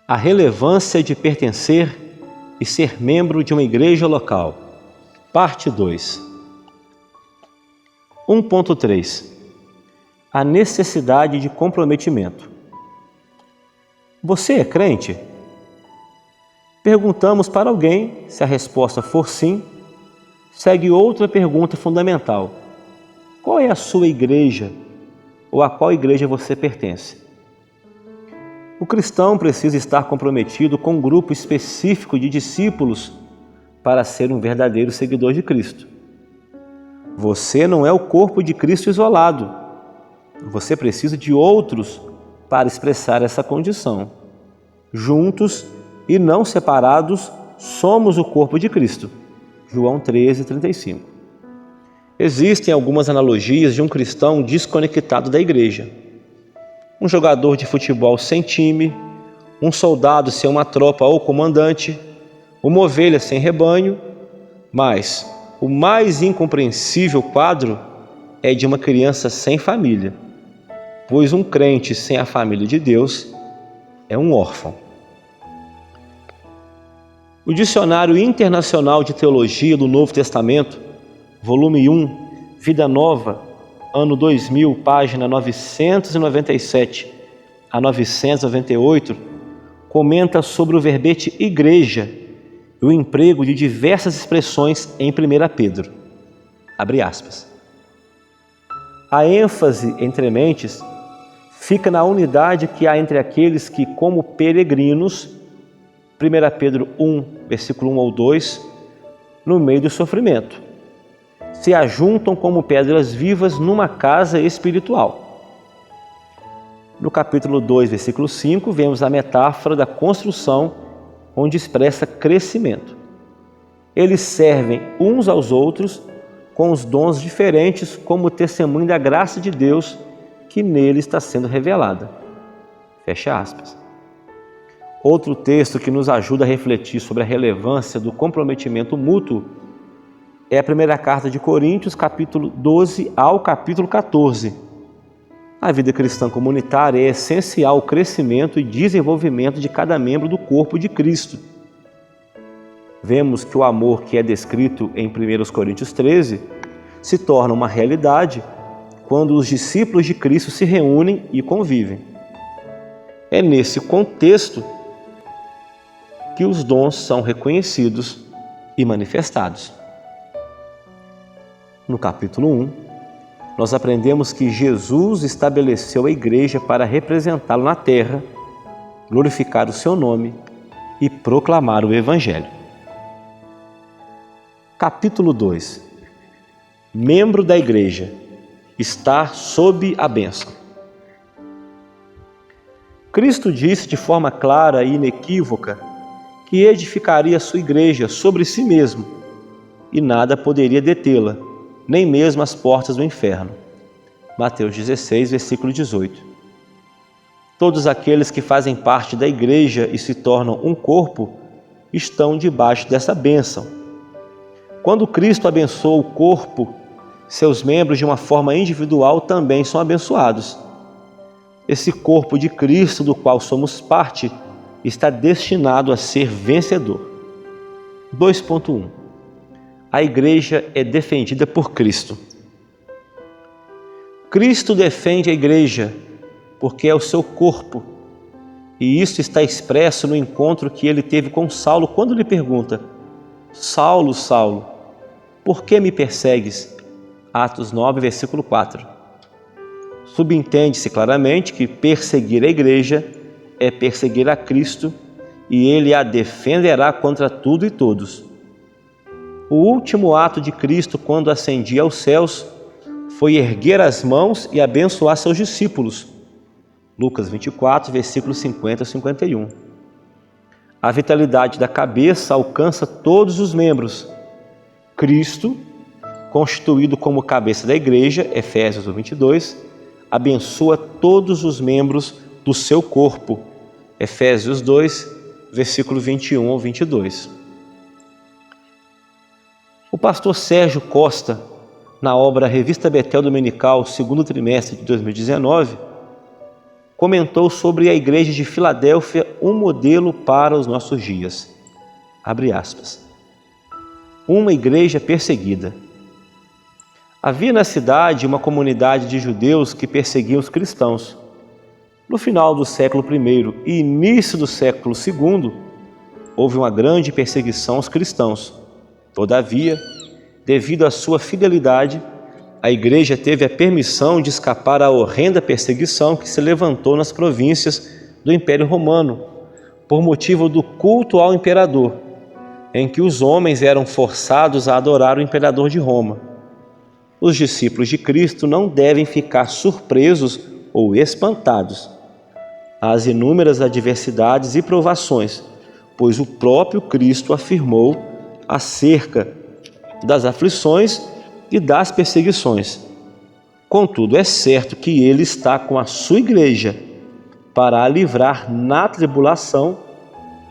A relevância de pertencer e ser membro de uma igreja local. Parte 2. 1.3. A necessidade de comprometimento. Você é crente? Perguntamos para alguém. Se a resposta for sim, segue outra pergunta fundamental. Qual é a sua igreja ou a qual igreja você pertence? O cristão precisa estar comprometido com um grupo específico de discípulos para ser um verdadeiro seguidor de Cristo. Você não é o corpo de Cristo isolado. Você precisa de outros para expressar essa condição. Juntos e não separados, somos o corpo de Cristo. João 13:35. Existem algumas analogias de um cristão desconectado da igreja. Um jogador de futebol sem time, um soldado sem uma tropa ou comandante, uma ovelha sem rebanho, mas o mais incompreensível quadro é de uma criança sem família, pois um crente sem a família de Deus é um órfão. O Dicionário Internacional de Teologia do Novo Testamento, volume 1, Vida Nova, ano 2000, página 997 a 998, comenta sobre o verbete igreja e o emprego de diversas expressões em 1 Pedro. Abre aspas. A ênfase entre mentes fica na unidade que há entre aqueles que, como peregrinos, 1 Pedro 1, versículo 1 ou 2, no meio do sofrimento, se ajuntam como pedras vivas numa casa espiritual. No capítulo 2, versículo 5, vemos a metáfora da construção, onde expressa crescimento. Eles servem uns aos outros com os dons diferentes como testemunho da graça de Deus que nele está sendo revelada. Fecha aspas. Outro texto que nos ajuda a refletir sobre a relevância do comprometimento mútuo é a primeira carta de Coríntios, capítulo 12 ao capítulo 14. A vida cristã comunitária é essencial ao crescimento e desenvolvimento de cada membro do corpo de Cristo. Vemos que o amor que é descrito em 1 Coríntios 13 se torna uma realidade quando os discípulos de Cristo se reúnem e convivem. É nesse contexto que os dons são reconhecidos e manifestados. No capítulo 1, nós aprendemos que Jesus estabeleceu a igreja para representá-lo na terra, glorificar o seu nome e proclamar o Evangelho. Capítulo 2. Membro da igreja, estar sob a bênção. Cristo disse de forma clara e inequívoca que edificaria a sua igreja sobre si mesmo e nada poderia detê-la, nem mesmo as portas do inferno. Mateus 16, versículo 18. Todos aqueles que fazem parte da igreja e se tornam um corpo estão debaixo dessa bênção. Quando Cristo abençoa o corpo, seus membros de uma forma individual também são abençoados. Esse corpo de Cristo, do qual somos parte, está destinado a ser vencedor. 2.1. A igreja é defendida por Cristo. Cristo defende a igreja porque é o seu corpo. E isso está expresso no encontro que ele teve com Saulo, quando lhe pergunta: Saulo, Saulo, por que me persegues? Atos 9, versículo 4. Subentende-se claramente que perseguir a igreja é perseguir a Cristo e ele a defenderá contra tudo e todos. O último ato de Cristo quando ascendia aos céus foi erguer as mãos e abençoar seus discípulos. Lucas 24, versículos 50 a 51. A vitalidade da cabeça alcança todos os membros. Cristo, constituído como cabeça da igreja, Efésios 22, abençoa todos os membros do seu corpo, Efésios 2, versículo 21 ao 22. O pastor Sérgio Costa, na obra Revista Betel Dominical, segundo trimestre de 2019, comentou sobre a igreja de Filadélfia, um modelo para os nossos dias. Abre aspas. Uma igreja perseguida. Havia na cidade uma comunidade de judeus que perseguiam os cristãos. No final do século I e início do século II, houve uma grande perseguição aos cristãos. Todavia, devido à sua fidelidade, a igreja teve a permissão de escapar à horrenda perseguição que se levantou nas províncias do Império Romano, por motivo do culto ao imperador, em que os homens eram forçados a adorar o imperador de Roma. Os discípulos de Cristo não devem ficar surpresos ou espantados às inúmeras adversidades e provações, pois o próprio Cristo afirmou acerca das aflições e das perseguições. Contudo, é certo que Ele está com a sua igreja para a livrar na tribulação,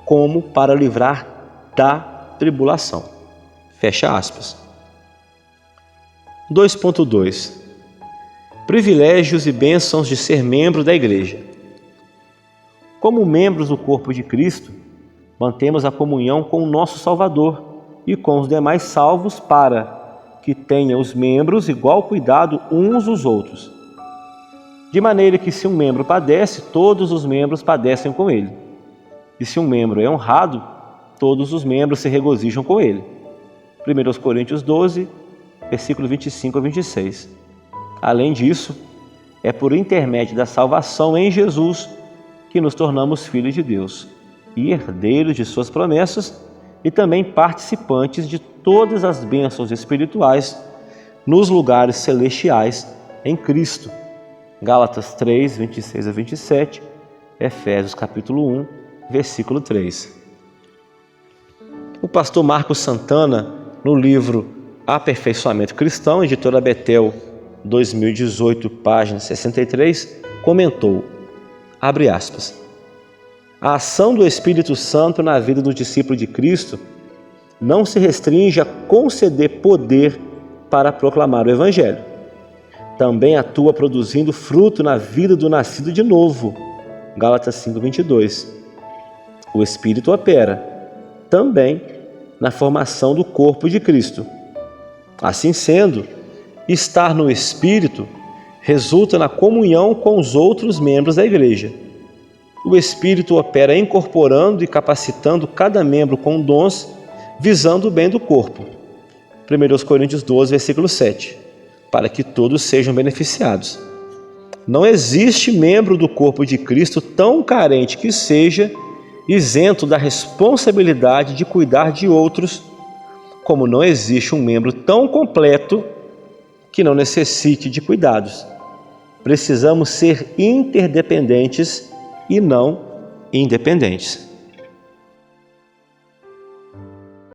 como para livrar da tribulação. Fecha aspas. 2.2 Privilégios e bênçãos de ser membro da igreja. Como membros do corpo de Cristo, mantemos a comunhão com o nosso Salvador e com os demais salvos para que tenham os membros igual cuidado uns dos outros. De maneira que se um membro padece, todos os membros padecem com ele. E se um membro é honrado, todos os membros se regozijam com ele. 1 Coríntios 12, versículo 25 a 26. Além disso, é por intermédio da salvação em Jesus que nos tornamos filhos de Deus e herdeiros de suas promessas e também participantes de todas as bênçãos espirituais nos lugares celestiais em Cristo. Gálatas 3, 26 a 27, Efésios capítulo 1, versículo 3. O pastor Marcos Santana, no livro Aperfeiçoamento Cristão, editora Betel, 2018, página 63, comentou, abre aspas, a ação do Espírito Santo na vida do discípulo de Cristo não se restringe a conceder poder para proclamar o Evangelho. Também atua produzindo fruto na vida do nascido de novo. Gálatas 5:22. O Espírito opera também na formação do corpo de Cristo. Assim sendo, estar no Espírito resulta na comunhão com os outros membros da igreja. O Espírito opera incorporando e capacitando cada membro com dons, visando o bem do corpo. 1 Coríntios 12, versículo 7, para que todos sejam beneficiados. Não existe membro do corpo de Cristo tão carente que seja isento da responsabilidade de cuidar de outros, como não existe um membro tão completo que não necessite de cuidados. Precisamos ser interdependentes e não independentes.